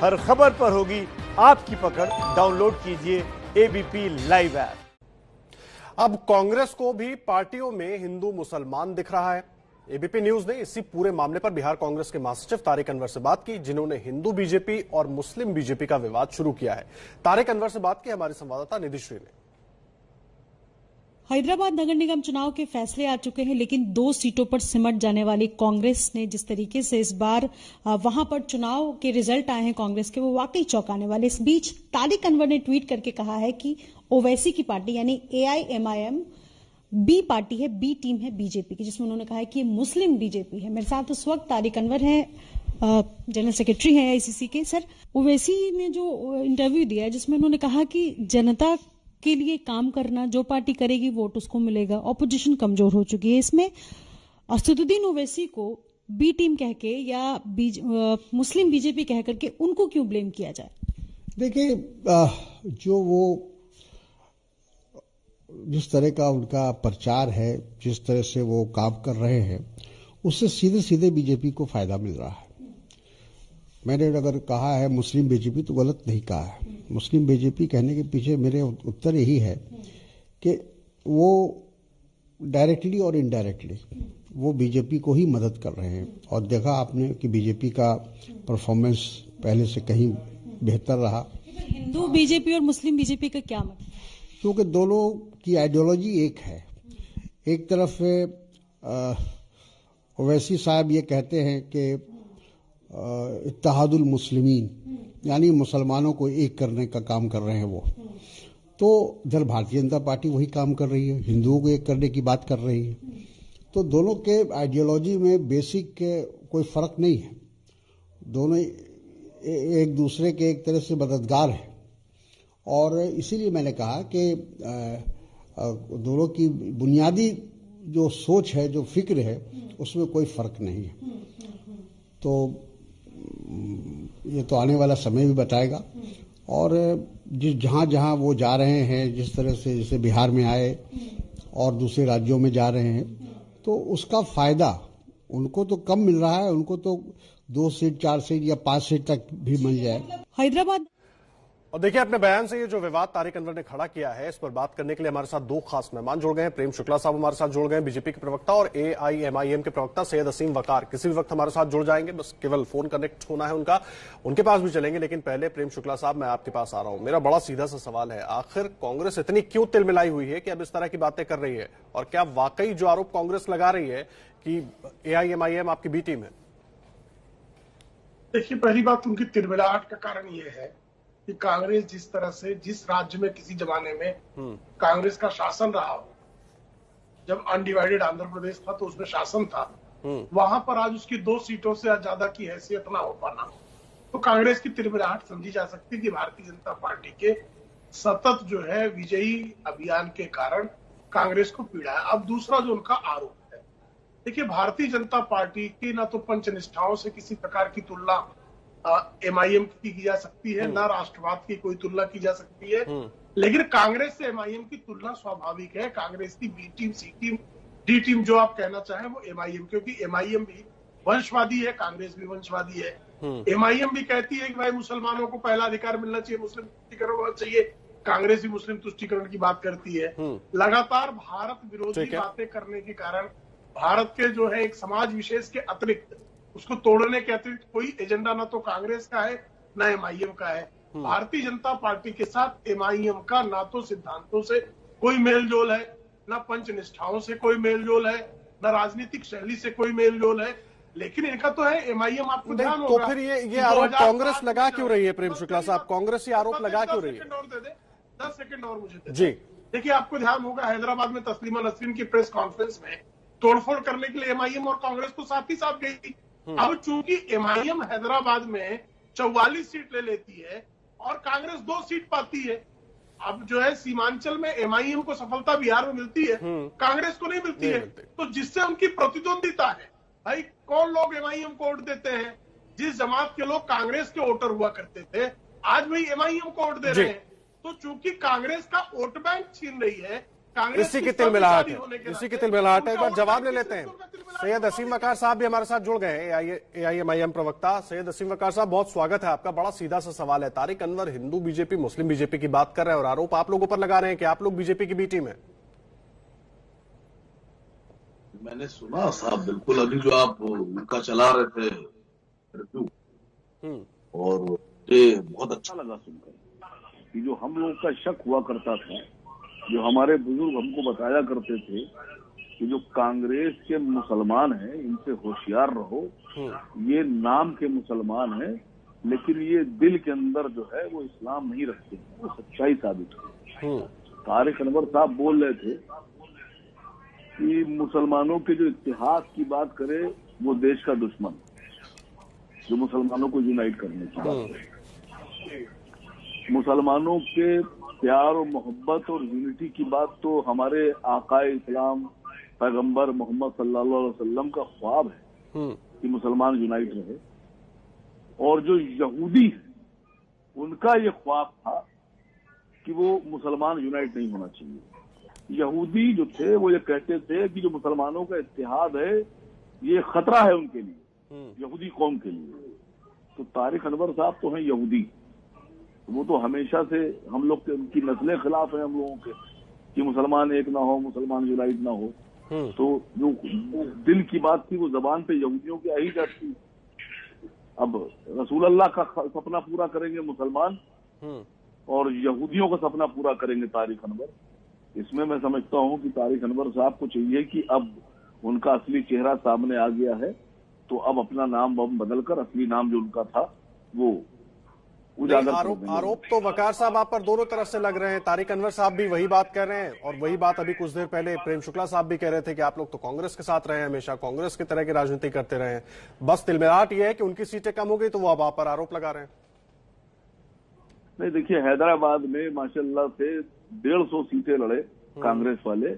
हर खबर पर होगी आपकी पकड़। डाउनलोड कीजिए एबीपी लाइव ऐप। अब कांग्रेस को भी पार्टियों में हिंदू मुसलमान दिख रहा है। एबीपी न्यूज ने इसी पूरे मामले पर बिहार कांग्रेस के महासचिव तारिक अनवर से बात की, जिन्होंने हिंदू बीजेपी और मुस्लिम बीजेपी का विवाद शुरू किया है। तारिक अनवर से बात की हमारे संवाददाता निधिश्री ने। हैदराबाद नगर निगम चुनाव के फैसले आ चुके हैं, लेकिन 2 सीटों पर सिमट जाने वाली कांग्रेस ने जिस तरीके से इस बार वहां पर चुनाव के रिजल्ट आए हैं कांग्रेस के, वो वाकई चौंकाने वाले। इस बीच तारिक अनवर ने ट्वीट करके कहा है कि ओवैसी की पार्टी यानी AIMIM बी पार्टी है, बी टीम है बीजेपी की, जिसमें उन्होंने कहा है कि मुस्लिम बीजेपी है। मेरे साथ उस वक्त तारिक अनवर है, जनरल सेक्रेटरी है AICC के। सर, ओवैसी ने जो इंटरव्यू दिया है जिसमें उन्होंने कहा कि जनता के लिए काम करना, जो पार्टी करेगी वोट उसको मिलेगा, ऑपोजिशन कमजोर हो चुकी है। इसमें असदुद्दीन ओवैसी को बी टीम कह के या मुस्लिम बीजेपी कह करके उनको क्यों ब्लेम किया जाए? देखिए, जो वो जिस तरह का उनका प्रचार है, जिस तरह से वो काम कर रहे हैं, उससे सीधे सीधे बीजेपी को फायदा मिल रहा है। मैंने अगर कहा है मुस्लिम बीजेपी तो गलत नहीं कहा है। मुस्लिम बीजेपी कहने के पीछे मेरे उत्तर यही है कि वो डायरेक्टली और इनडायरेक्टली वो बीजेपी को ही मदद कर रहे हैं। और देखा आपने कि बीजेपी का परफॉर्मेंस पहले से कहीं बेहतर रहा। हिंदू बीजेपी और मुस्लिम बीजेपी का क्या मतलब? क्योंकि दोनों की आइडियोलॉजी एक है। एक तरफ ओवैसी साहब ये कहते हैं कि इत्तेहादुल मुस्लिमीन, यानी मुसलमानों को एक करने का काम कर रहे हैं वो। तो इधर भारतीय जनता पार्टी वही काम कर रही है, हिंदुओं को एक करने की बात कर रही है। तो दोनों के आइडियोलॉजी में बेसिक कोई फर्क नहीं है। दोनों एक दूसरे के एक तरह से मददगार हैं। और इसीलिए मैंने कहा कि दोनों की बुनियादी जो सोच है, जो फिक्र है, उसमें कोई फर्क नहीं है। तो ये तो आने वाला समय भी बताएगा। और जहां जहां वो जा रहे हैं, जिस तरह से जैसे बिहार में आए और दूसरे राज्यों में जा रहे हैं, तो उसका फायदा उनको तो कम मिल रहा है। उनको तो 2 सीट, 4 सीट या 5 सीट तक भी मिल जाए। हैदराबाद। और देखिए, अपने बयान से ये जो विवाद तारिक अनवर ने खड़ा किया है, इस पर बात करने के लिए हमारे साथ 2 खास मेहमान जुड़ गए हैं। प्रेम शुक्ला साहब हमारे साथ जुड़ गए हैं, बीजेपी के प्रवक्ता, और AIMIM के प्रवक्ता सैयद असीम वकार किसी भी वक्त हमारे साथ जुड़ जाएंगे। बस केवल फोन कनेक्ट होना है उनका, उनके पास भी चलेंगे। लेकिन पहले प्रेम शुक्ला साहब, मैं आपके पास आ रहा हूं। मेरा बड़ा सीधा सा सवाल है, आखिर कांग्रेस इतनी क्यों तिलमिलाई हुई है कि अब इस तरह की बातें कर रही है? और क्या वाकई जो आरोप कांग्रेस लगा रही है कि AIMIM आपकी बी टीम है? देखिए, पहली बात, उनकी तिलमिलाहट का कारण यह है कि कांग्रेस जिस तरह से, जिस राज्य में किसी जमाने में कांग्रेस का शासन रहा हो, जब अनडिवाइडेड आंध्र प्रदेश था तो उसमें शासन था, वहां पर आज उसकी 2 सीटों से ज्यादा की हैसियत ना हो पाना, तो कांग्रेस की तिलमिलाहट समझी जा सकती है कि भारतीय जनता पार्टी के सतत जो है विजयी अभियान के कारण कांग्रेस को पीड़ा है। अब दूसरा जो उनका आरोप है, देखिए, भारतीय जनता पार्टी की ना तो पंचनिष्ठाओं से किसी प्रकार की तुलना MIM की जा सकती है, ना राष्ट्रवाद की कोई तुलना की जा सकती है। लेकिन कांग्रेस से MIM की तुलना स्वाभाविक है। कांग्रेस की बी टीम, सी टीम, डी टीम जो आप कहना चाहें वो MIM, क्योंकि MIM भी वंशवादी है, कांग्रेस भी वंशवादी है। MIM भी कहती है कि भाई मुसलमानों को पहला अधिकार मिलना चाहिए, मुस्लिम तुष्टीकरण होना चाहिए। कांग्रेस भी मुस्लिम तुष्टीकरण की बात करती है। लगातार भारत विरोधी बातें करने के कारण भारत के जो है एक समाज विशेष के अतिरिक्त, उसको तोड़ने के अतिरिक्त कोई एजेंडा ना तो कांग्रेस का है ना MIM का है। भारतीय जनता पार्टी के साथ MIM का ना तो सिद्धांतों से कोई मेलजोल है, ना पंचनिष्ठाओं से कोई मेलजोल है, ना राजनीतिक शैली से कोई मेलजोल है। लेकिन इनका तो है MIM, आपको ध्यान होगा। तो फिर ये आरोप कांग्रेस लगा क्यों रही है? प्रेम शुक्ला साहब, कांग्रेस ये आरोप लगा क्यों रही है? 10 सेकंड और मुझे दे। जी, देखिए, आपको ध्यान होगा हैदराबाद में तस्लीमा नसरीन की प्रेस कॉन्फ्रेंस में तोड़फोड़ करने के लिए MIM और कांग्रेस तो साथ ही साथ गई थी। अब चूंकि MIM हैदराबाद में 44 सीट ले लेती है और कांग्रेस 2 सीट पाती है, अब जो है सीमांचल में MIM को सफलता बिहार में मिलती है, कांग्रेस को नहीं मिलती है। तो जिससे उनकी प्रतिद्वंदिता है, भाई कौन लोग MIM को वोट देते हैं? जिस जमात के लोग कांग्रेस के वोटर हुआ करते थे, आज वही MIM को वोट दे रहे हैं। तो चूंकि कांग्रेस का वोट बैंक छीन रही है, कांग्रेस इसी की किस तरह तिलमिलाहट जारी है, होने के इसी की नाते तिलमिलाहट है। एक उनका बार जवाब ले वोट लेते हैं। बैंक किस तिलमिलाहट सैयद असीम वकार साहब भी हमारे साथ जुड़ गए हैं, AIMIM प्रवक्ता। सैयद असीम वकार साहब, बहुत स्वागत है आपका। बड़ा सीधा सा सवाल है, तारिक अनवर हिंदू बीजेपी मुस्लिम बीजेपी की बात कर रहे हैं और आरोप आप लोगों पर लगा रहे हैं कि आप लोग बीजेपी की बी टीम है। मैंने सुना साहब, बिल्कुल अभी जो आप उनका चला रहे थे रिव्यू, और ये बहुत अच्छा लगा सुनकर कि जो हम लोग का शक हुआ करता था, जो हमारे बुजुर्ग हमको बताया करते थे कि जो कांग्रेस के मुसलमान हैं इनसे होशियार रहो, ये नाम के मुसलमान हैं लेकिन ये दिल के अंदर जो है वो इस्लाम नहीं रखते हैं, वो सच्चाई साबित हुई। तारिक अनवर साहब बोल रहे थे कि मुसलमानों के जो इतिहास की बात करे वो देश का दुश्मन, जो मुसलमानों को यूनाइट करने की बात करे। मुसलमानों के प्यार और मोहब्बत और यूनिटी की बात तो हमारे आकाए इस्लाम पैगंबर मोहम्मद सल्लल्लाहु अलैहि वसल्लम का ख्वाब है कि मुसलमान यूनाइट रहे। और जो यहूदी है उनका ये ख्वाब था कि वो मुसलमान यूनाइट नहीं होना चाहिए। यहूदी जो थे वो ये कहते थे कि जो मुसलमानों का इत्तेहाद है ये खतरा है उनके लिए, यहूदी कौम के लिए। तो तारिक अनवर साहब तो हैं यहूदी, वो तो हमेशा से हम लोग के उनकी नस्लें खिलाफ है हम लोगों के कि मुसलमान एक ना हो, मुसलमान यूनाइट ना हो। तो जो दिल की बात थी वो जबान पे यहूदियों की आ ही जाती। अब रसूल अल्लाह का सपना पूरा करेंगे मुसलमान और यहूदियों का सपना पूरा करेंगे तारिक अनवर। इसमें मैं समझता हूं कि तारिक अनवर साहब को चाहिए कि अब उनका असली चेहरा सामने आ गया है, तो अब अपना नाम बदलकर असली नाम जो उनका था वो उजागर कर देंगे। आरोप तो वकार साहब आप पर दोनों तरफ से लग रहे हैं। तारिक अनवर साहब भी वही बात कर रहे हैं और वही बात अभी कुछ देर पहले प्रेम शुक्ला साहब भी कह रहे थे कि आप लोग तो कांग्रेस के साथ रहे हैं, हमेशा कांग्रेस की तरह की राजनीति करते रहे हैं। बस तिलमिलाहट ये है कि उनकी सीटें कम हो गई तो वो अब आप पर आरोप लगा रहे हैं। नहीं, देखिए हैदराबाद में माशाल्लाह से 150 सीटें लड़े कांग्रेस वाले,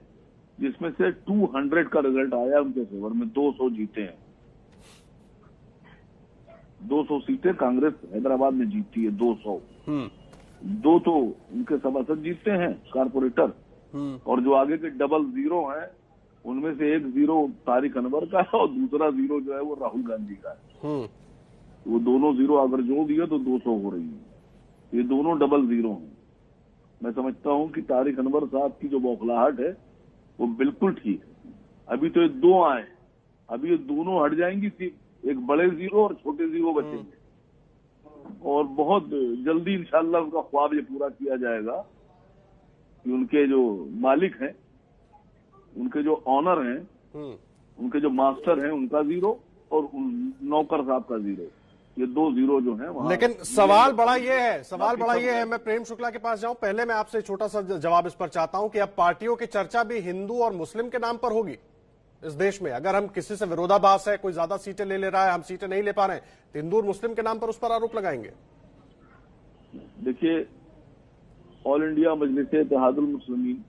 जिसमें से 200 का रिजल्ट आया उनके फेवर में, 200 जीते हैं। 200 सीटें कांग्रेस हैदराबाद में जीती है, 200। 2 तो उनके सभासद जीतते हैं कारपोरेटर, और जो आगे के डबल जीरो हैं उनमें से एक जीरो तारिक अनवर का है और दूसरा जीरो जो है वो राहुल गांधी का है। वो दोनों जीरो अगर जोड़ दिए तो 200 हो रही है। ये दोनों डबल जीरो हैं। मैं समझता हूं कि तारिक अनवर साहब की जो बौखलाहट है वो बिल्कुल ठीक है। अभी तो ये 2 आए, अभी ये दोनों हट जाएंगी, सिर्फ एक बड़े जीरो और छोटे जीरो बचेंगे और बहुत जल्दी इंशाल्लाह उनका ख्वाब ये पूरा किया जाएगा कि उनके जो मालिक हैं, उनके जो ऑनर हैं, उनके जो मास्टर हैं उनका जीरो और नौकर साहब का जीरो, ये 2 जीरो जो है वहां। लेकिन सवाल बड़ा ये है, मैं प्रेम शुक्ला के पास जाऊं, पहले मैं आपसे छोटा सा जवाब इस पर चाहता हूं कि अब पार्टियों की चर्चा भी हिंदू और मुस्लिम के नाम पर होगी इस देश में। अगर हम किसी से विरोधाभास है, कोई ज्यादा सीटें ले रहा है, हम सीटें नहीं ले पा रहे हैं, तो हिंदू और मुस्लिम के नाम पर उस पर आरोप लगाएंगे। देखिए, ऑल इंडिया मजलिस इत्तेहादुल मुस्लिमीन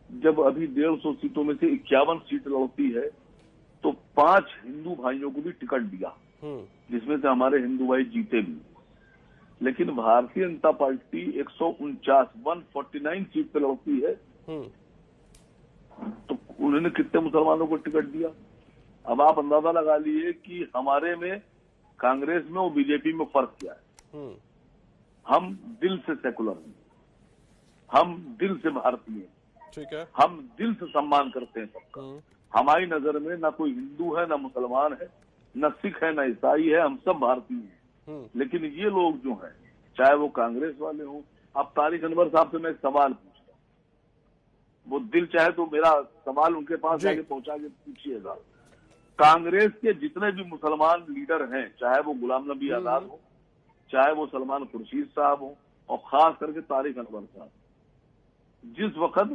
जब अभी 150 सीटों में से 51 सीट लड़ती है तो 5 हिंदू भाइयों को भी टिकट दिया, जिसमें से हमारे हिंदू भाई जीते भी। लेकिन भारतीय जनता पार्टी 149 सीट पे लड़ती है, तो उन्होंने कितने मुसलमानों को टिकट दिया? अब आप अंदाजा लगा लिए कि हमारे में, कांग्रेस में और बीजेपी में फर्क क्या है। हम दिल से सेकुलर हैं, हम दिल से भारतीय हैं, ठीक है, हम दिल से सम्मान करते हैं सबका। हमारी नजर में ना कोई हिंदू है, ना मुसलमान है, ना सिख है, ना ईसाई है, हम सब भारतीय हैं। लेकिन ये लोग जो हैं, चाहे वो कांग्रेस वाले हों, अब तारिक अनवर साहब से मैं एक सवाल पूछता हूं, वो दिल चाहे तो मेरा सवाल उनके पास जाके पहुंचा के पूछिएगा। कांग्रेस के जितने भी मुसलमान लीडर हैं, चाहे वो गुलाम नबी आजाद हो, चाहे वो सलमान खुर्शीद साहब हो, और खास करके तारिक अनवर साहब, जिस वक्त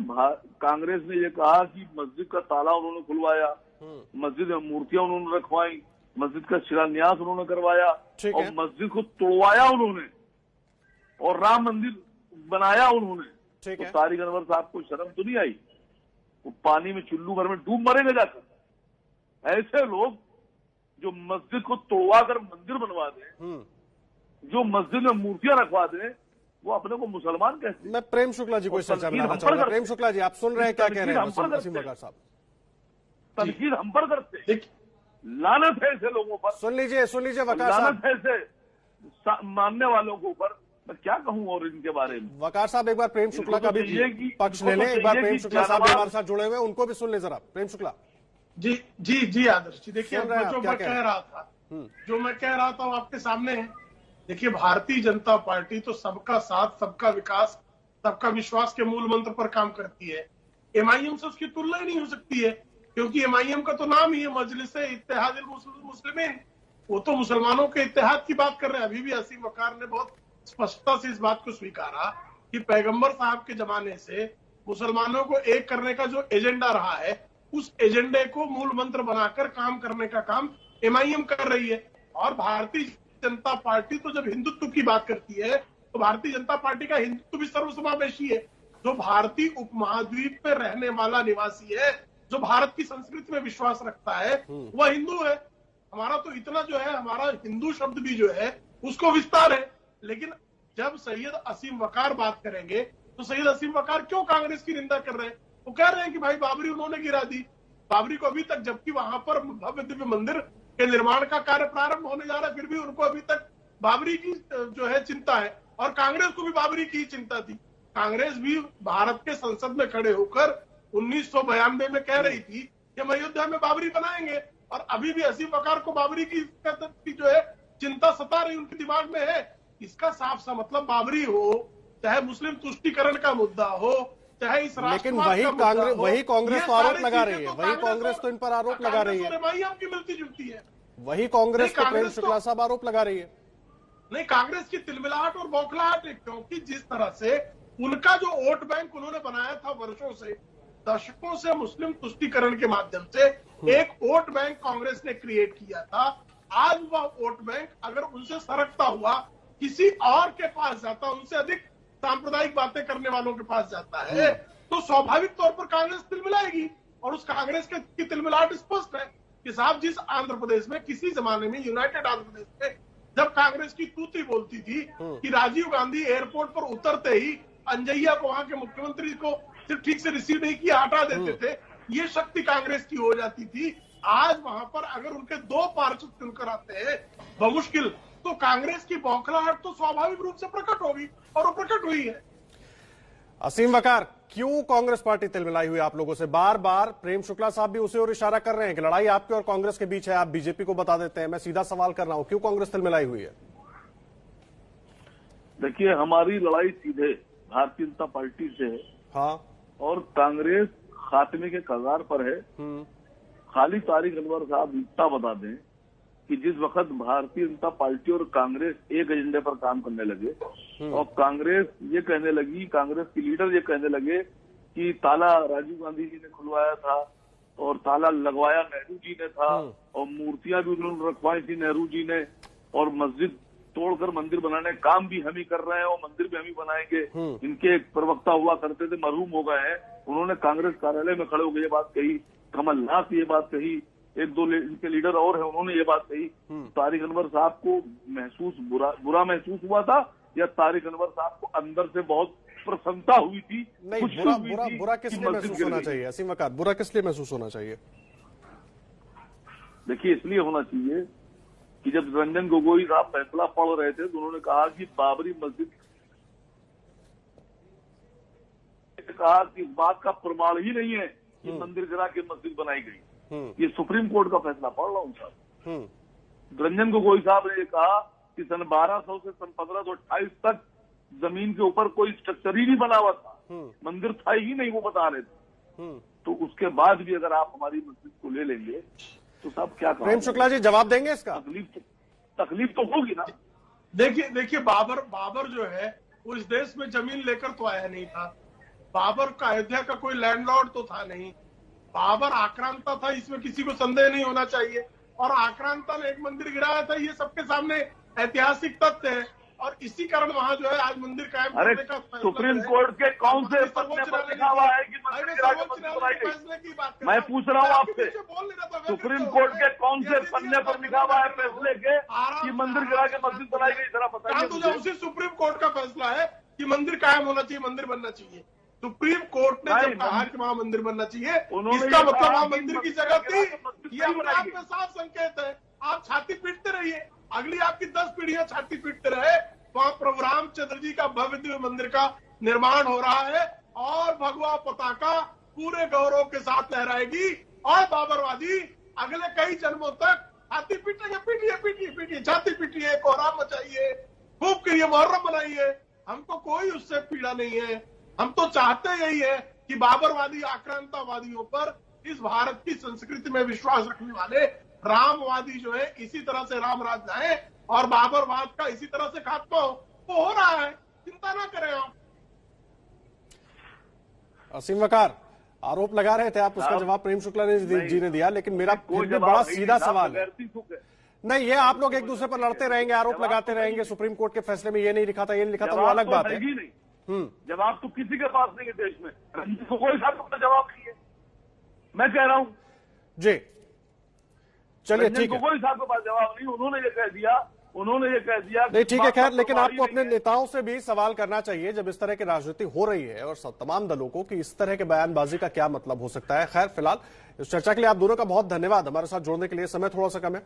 कांग्रेस ने ये कहा कि मस्जिद का ताला उन्होंने खुलवाया, मस्जिद में मूर्तियां उन्होंने रखवाई, मस्जिद का शिलान्यास उन्होंने करवाया और मस्जिद को तोड़वाया उन्होंने और राम मंदिर बनाया उन्होंने, तो तारिक अनवर साहब को शर्म तो नहीं आई? वो पानी में चुल्लू भर में डूब मरेंगे जाकर। ऐसे लोग जो मस्जिद को तोड़वा कर मंदिर बनवा दें, जो मस्जिद में मूर्तियां रखवा दें, वो अपने को मुसलमान कहते हैं। मैं प्रेम शुक्ला जी को इस चर्चा में लाना चाहूंगा। प्रेम शुक्ला जी, आप सुन रहे हैं क्या कह रहे हैं असीम वकार साहब? तनकीद हम पर करते हैं, लानत है ऐसे लोगों पर। सुन लीजिए वकार साहब, लानत है ऐसे मानने वालों के ऊपर। मैं क्या कहूं और इनके बारे में। वकार साहब, एक बार प्रेम शुक्ला का भी पक्ष ले लें। एक बार प्रेम शुक्ला साहब हमारे साथ जुड़े हुए हैं, उनको भी सुन ले जरा। प्रेम शुक्ला जी आदर्श जी, देखिए जो मैं कह रहा था वो आपके सामने है। देखिए, भारतीय जनता पार्टी तो सबका साथ, सबका विकास, सबका विश्वास के मूल मंत्र पर काम करती है। एमआईएम से उसकी तुलना ही नहीं हो सकती है, क्योंकि एमआईएम का तो नाम ही है मजलिस-ए-इत्तेहादुल मुस्लिमीन। वो तो मुसलमानों के इत्तेहाद की बात कर रहे हैं। अभी भी असीम वकार ने बहुत स्पष्टता से इस बात को स्वीकारा कि पैगंबर साहब के जमाने से मुसलमानों को एक करने का जो एजेंडा रहा है, उस एजेंडे को मूल मंत्र बनाकर काम करने का काम एमआईएम कर रही है। और भारतीय जनता पार्टी तो जब हिंदुत्व की बात करती है तो भारतीय जनता पार्टी का हिंदुत्व भी सर्वसमावेशी है। जो भारतीय उपमहाद्वीप पे रहने वाला निवासी है, जो भारत की संस्कृति में विश्वास रखता है, वह हिंदू है। हमारा तो इतना जो है, हमारा हिंदू शब्द भी जो है उसको विस्तार है। लेकिन जब सैयद असीम वकार बात करेंगे तो सैयद असीम वकार क्यों कांग्रेस की निंदा कर रहे हैं? वो कह रहे हैं कि भाई बाबरी उन्होंने गिरा दी, बाबरी को अभी तक, जबकि वहां पर भव्य दिव्य मंदिर के निर्माण का कार्य प्रारंभ होने जा रहा है, फिर भी उनको अभी तक बाबरी की जो है चिंता है। और कांग्रेस को भी बाबरी की चिंता थी। कांग्रेस भी भारत के संसद में खड़े होकर 1992 में कह रही थी कि हम अयोध्या में बाबरी बनाएंगे, और अभी भी असीम वकार को बाबरी की जो है चिंता सता रही उनके दिमाग में है। इसका साफ सा मतलब बाबरी हो, चाहे मुस्लिम तुष्टीकरण का मुद्दा हो, चाहे इस लेकिन वही कांग्रेस तो आरोप लगा रही है, वही कांग्रेस तो इन पर आरोप लगा रही है, की मिलती जुलती है। वही कांग्रेस तो प्रेम शुक्ला साहब आरोप लगा रही है। नहीं, कांग्रेस की तिलमिलाहट और बौखलाहट है, क्योंकि जिस तरह से उनका जो वोट बैंक उन्होंने बनाया था वर्षों से, दशकों से मुस्लिम तुष्टीकरण के माध्यम से एक वोट बैंक कांग्रेस ने क्रिएट किया था। आज वह वोट बैंक अगर उनसे सरकता हुआ किसी और के पास जाता, उनसे अधिक सांप्रदायिक बातें करने वालों के पास जाता है, तो स्वाभाविक तौर पर कांग्रेस तिलमिलाएगी। और उस कांग्रेस की तिलमिलाहट स्पष्ट है कि साहब, जिस आंध्र प्रदेश में किसी जमाने में, यूनाइटेड आंध्र प्रदेश में जब कांग्रेस की तूती बोलती थी कि राजीव गांधी एयरपोर्ट पर उतरते ही अंजैया को, वहां के मुख्यमंत्री को सिर्फ ठीक से रिसीव नहीं किया, हटा देते थे, ये शक्ति कांग्रेस की हो जाती थी। आज वहां पर अगर उनके दो पार्षद चुनकर आते हैं बमुश्किल, तो कांग्रेस की बौखलाहट तो स्वाभाविक रूप से प्रकट होगी, और वो प्रकट हुई है। असीम वकार, क्यों कांग्रेस पार्टी तिलमिलाई हुई आप लोगों से? बार बार प्रेम शुक्ला साहब भी उसे और इशारा कर रहे हैं कि लड़ाई आपके और कांग्रेस के बीच है, आप बीजेपी को बता देते हैं। मैं सीधा सवाल कर रहा हूं, क्यों कांग्रेस तिलमिलाई हुई है? देखिए, हमारी लड़ाई सीधे भारतीय जनता पार्टी से है। हाँ, और कांग्रेस खात्मे के कगार पर है। खाली तारिक अनवर साहब इतना बता दें कि जिस वक्त भारतीय जनता पार्टी और कांग्रेस एक एजेंडे पर काम करने लगे, और कांग्रेस ये कहने लगी, कांग्रेस की लीडर ये कहने लगे कि ताला राजीव गांधी जी ने खुलवाया था और ताला लगवाया नेहरू जी ने था, और मूर्तियां भी उन्होंने रखवाई थी नेहरू जी ने, और मस्जिद तोड़कर मंदिर बनाने का काम भी हम ही कर रहे हैं और मंदिर भी हम ही बनाएंगे। इनके एक प्रवक्ता हुआ करते थे, मरहूम हो गए हैं, उन्होंने कांग्रेस कार्यालय में खड़े होकर ये बात कही। कमलनाथ ये बात कही, एक दो इनके लीडर और हैं, उन्होंने ये बात कही। तारिक अनवर साहब को बुरा महसूस हुआ था, या तारिक अनवर साहब को अंदर से बहुत प्रसन्नता हुई थी? नहीं, बुरा किस लिए महसूस होना चाहिए असीम वकार? बुरा किस लिए महसूस होना चाहिए? देखिए, इसलिए होना चाहिए कि जब रंजन गोगोई साहब फैसला पढ़ रहे थे तो उन्होंने कहा कि बाबरी मस्जिद, कहा कि इस बात का प्रमाण ही नहीं है कि मंदिर गिरा के मस्जिद बनाई गई। ये सुप्रीम कोर्ट का फैसला पढ़ रहा हूं साहब। रंजन गोगोई साहब ने कहा कि सन 1200 से सन 1528 तक जमीन के ऊपर कोई स्ट्रक्चर ही नहीं बना हुआ था, मंदिर था ही नहीं, वो बता रहे थे। तो उसके बाद भी अगर आप हमारी मस्जिद को ले लेंगे तो साहब क्या कहा? प्रेम शुक्ला जी जवाब देंगे इसका? तकलीफ तो होगी ना। देखिए बाबर जो है वो इस देश में जमीन लेकर तो आया नहीं था। बाबर का अयोध्या का कोई लैंडलॉर्ड तो था नहीं। बाबर आक्रांता था, इसमें किसी को संदेह नहीं होना चाहिए, और आक्रांता ने एक मंदिर गिराया था, ये सबके सामने ऐतिहासिक तथ्य है, और इसी कारण वहां जो है आज मंदिर कायम करने का सुप्रीम कोर्ट के कौन से पन्ने पर लिखा हुआ है कि मंदिर गिरा के मस्जिद बनाई गई? मैं पूछ रहा हूँ आपसे, सुप्रीम कोर्ट के कौन से पन्ने पर लिखा हुआ है फैसले के कि मंदिर गिरा के मस्जिद बनाई गई? जरा बताइए। उसी सुप्रीम कोर्ट का फैसला है कि मंदिर कायम होना चाहिए, मंदिर बनना चाहिए। सुप्रीम कोर्ट ने जब कहा कि वहां मंदिर बनना चाहिए, इसका मतलब वहां मंदिर की जगह थी, ये अपने आप में साफ संकेत है। आप छाती पीटते रहिए, अगली आपकी 10 पीढ़ियां छाती पीटते रहे। वहां प्रभु रामचंद्र जी का भव्य दिव्य मंदिर का निर्माण हो रहा है और भगवा पताका पूरे गौरव के साथ लहराएगी और बाबरवादी अगले कई जन्मों तक छाती पीटेंगे। पीटिए पीटिए पीटिए, छाती पीटिए, कोहराम मचाइए, खूब करिए, मुहर्रम मनाइए। हमको कोई उससे पीड़ा नहीं है। हम तो चाहते यही है कि बाबरवादी आक्रांतावादियों पर इस भारत की संस्कृति में विश्वास रखने वाले रामवादी जो है इसी तरह से राम राज जाए और बाबरवाद का इसी तरह से खात्मा हो रहा है। चिंता ना करें आप। असीम वकार आरोप लगा रहे थे आप, उसका जवाब प्रेम शुक्ला जी ने दिया, लेकिन मेरा फिर भी बड़ा सीधा सवाल है। नहीं, ये आप लोग एक दूसरे पर लड़ते रहेंगे, आरोप लगाते रहेंगे, सुप्रीम कोर्ट के फैसले में ये नहीं लिखा था, ये नहीं लिखा था, वो अलग बात है। जवाब तो किसी के पास नहीं है देश में, रंजीत गोगोई साहब को जवाब नहीं है, मैं कह रहा हूं जी। चलिए ठीक है, गोगोई साहब के पास जवाब नहीं, उन्होंने ये कह दिया नहीं ठीक है। खैर, लेकिन आपको अपने नेताओं से भी सवाल करना चाहिए जब इस तरह की राजनीति हो रही है और तमाम दलों को, कि इस तरह के बयानबाजी का क्या मतलब हो सकता है। खैर, फिलहाल इस चर्चा के लिए आप दोनों का बहुत धन्यवाद, हमारे साथ जुड़ने के लिए। समय थोड़ा सा कम है।